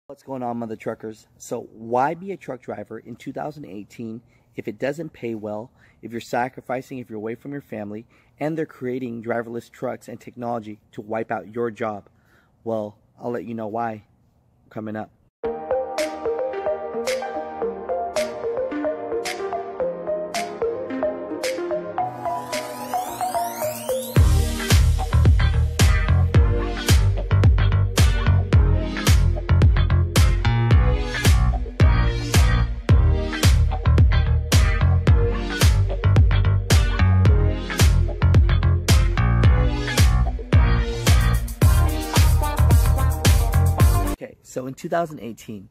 What's going on, mother truckers? So why be a truck driver in 2018 if it doesn't pay well, if you're sacrificing, if you're away from your family, and they're creating driverless trucks and technology to wipe out your job? Well, I'll let you know why coming up. So in 2018,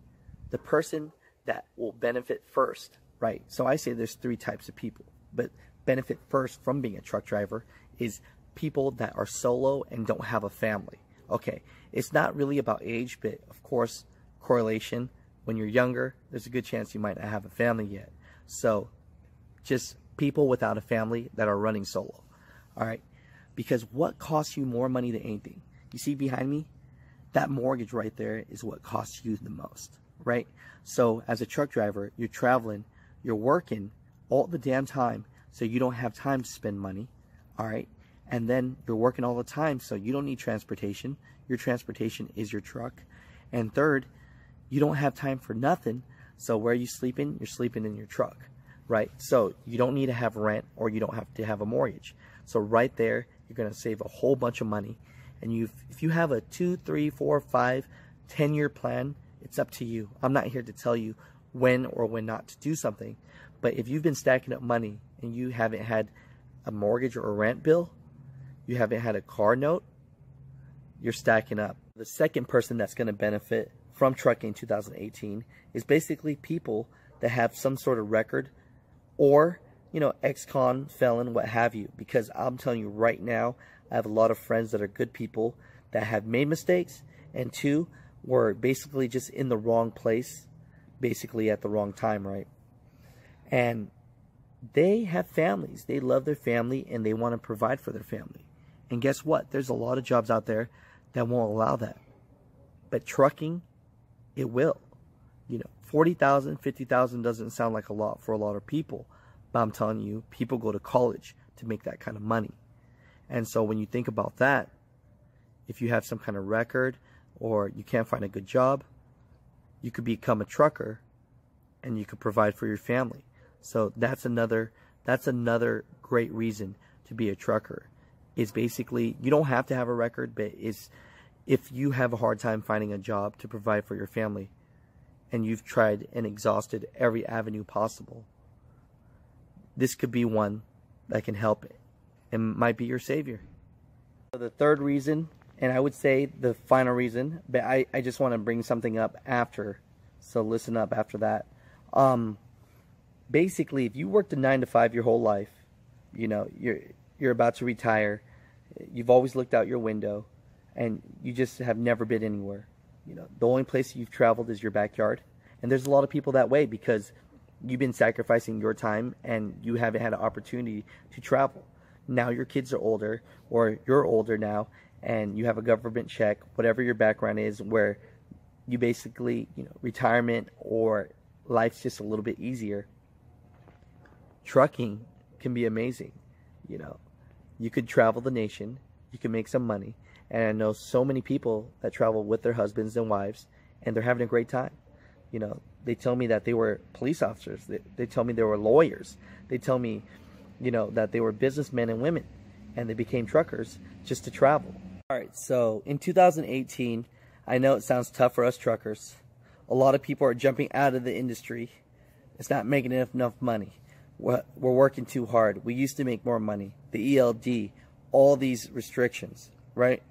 the person that will benefit first, right? So I say there's three types of people, but benefit first from being a truck driver is people that are solo and don't have a family. Okay, it's not really about age, but of course, correlation. When you're younger, there's a good chance you might not have a family yet. So just people without a family that are running solo, all right? Because what costs you more money than anything? You see behind me? That mortgage right there is what costs you the most, right? So as a truck driver, you're traveling, you're working all the damn time, so you don't have time to spend money, all right? And then you're working all the time, so you don't need transportation. Your transportation is your truck. And third, you don't have time for nothing, so where are you sleeping? You're sleeping in your truck, right? So you don't need to have rent, or you don't have to have a mortgage. So right there, you're gonna save a whole bunch of money. And if you have a 2, 3, 4, 5, 10-year plan, it's up to you. I'm not here to tell you when or when not to do something. But if you've been stacking up money and you haven't had a mortgage or a rent bill, you haven't had a car note, you're stacking up. The second person that's going to benefit from trucking in 2018 is basically people that have some sort of record or, you know, ex-con, felon, what have you. Because I'm telling you right now, I have a lot of friends that are good people that have made mistakes, and two, were basically just in the wrong place, basically at the wrong time, right? And they have families. They love their family, and they want to provide for their family. And guess what? There's a lot of jobs out there that won't allow that. But trucking, it will. You know, 40,000, 50,000 doesn't sound like a lot for a lot of people. But I'm telling you, people go to college to make that kind of money. And so when you think about that, if you have some kind of record or you can't find a good job, you could become a trucker and you could provide for your family. So that's another great reason to be a trucker. Is basically, you don't have to have a record, but it's if you have a hard time finding a job to provide for your family and you've tried and exhausted every avenue possible, this could be one that can help it. It might be your savior. So the third reason, and I would say the final reason, but I just want to bring something up after, so listen up after that. Basically, if you worked a 9 to 5 your whole life, you know, you're about to retire, you've always looked out your window, and you just have never been anywhere. You know, the only place you've traveled is your backyard, and there's a lot of people that way because you've been sacrificing your time and you haven't had an opportunity to travel. Now your kids are older, or you're older now, and you have a government check, whatever your background is, where you basically, you know, retirement or life's just a little bit easier. Trucking can be amazing. You know, you could travel the nation, you can make some money, and I know so many people that travel with their husbands and wives, and they're having a great time. You know, they tell me that they were police officers, they tell me they were lawyers, they tell me, you know, that they were businessmen and women, and they became truckers just to travel. All right, so in 2018, I know it sounds tough for us truckers. A lot of people are jumping out of the industry. It's not making enough money. We're working too hard. We used to make more money. The ELD, all these restrictions, right?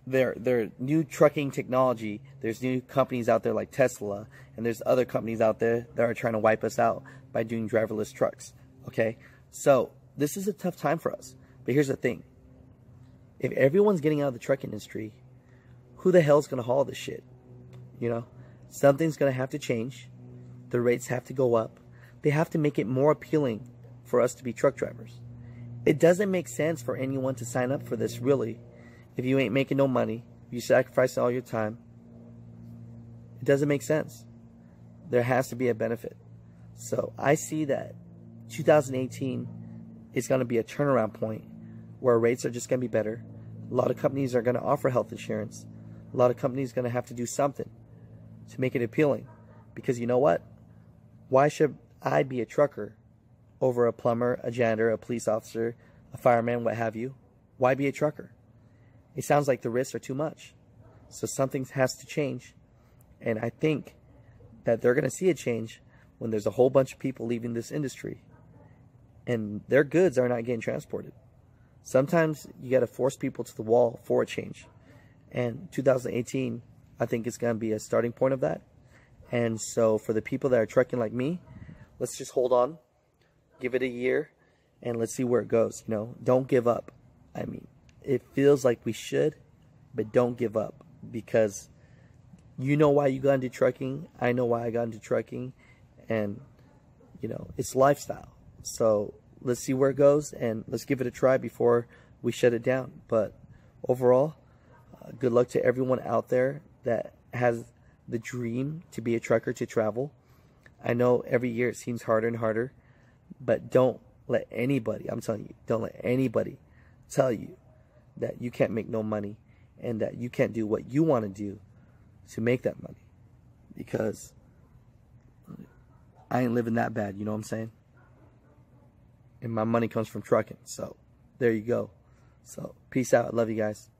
They're new trucking technology. There's new companies out there like Tesla, and there's other companies out there that are trying to wipe us out by doing driverless trucks. Okay, so this is a tough time for us. But here's the thing. If everyone's getting out of the truck industry, who the hell's going to haul this shit? You know, something's going to have to change. The rates have to go up. They have to make it more appealing for us to be truck drivers. It doesn't make sense for anyone to sign up for this, really, if you ain't making no money, if you sacrifice all your time, It doesn't make sense. There has to be a benefit. So I see that 2018 is going to be a turnaround point where rates are just going to be better. A lot of companies are going to offer health insurance. A lot of companies are going to have to do something to make it appealing. Because you know what? Why should I be a trucker over a plumber, a janitor, a police officer, a fireman, what have you? Why be a trucker? It sounds like the risks are too much. So something has to change. And I think that they're going to see a change when there's a whole bunch of people leaving this industry and their goods are not getting transported. Sometimes you got to force people to the wall for a change. And 2018, I think it's going to be a starting point of that. And so for the people that are trucking like me, let's just hold on, give it a year, and let's see where it goes. You know, don't give up. I mean, it feels like we should, but don't give up, because you know why you got into trucking. I know why I got into trucking, and you know, it's lifestyle. So let's see where it goes, and let's give it a try before we shut it down. But overall, good luck to everyone out there that has the dream to be a trucker, to travel. I know every year it seems harder and harder, but don't let anybody, I'm telling you, don't let anybody tell you that you can't make no money and that you can't do what you want to do to make that money, because I ain't living that bad, you know what I'm saying? And my money comes from trucking. So there you go. So peace out. I love you guys.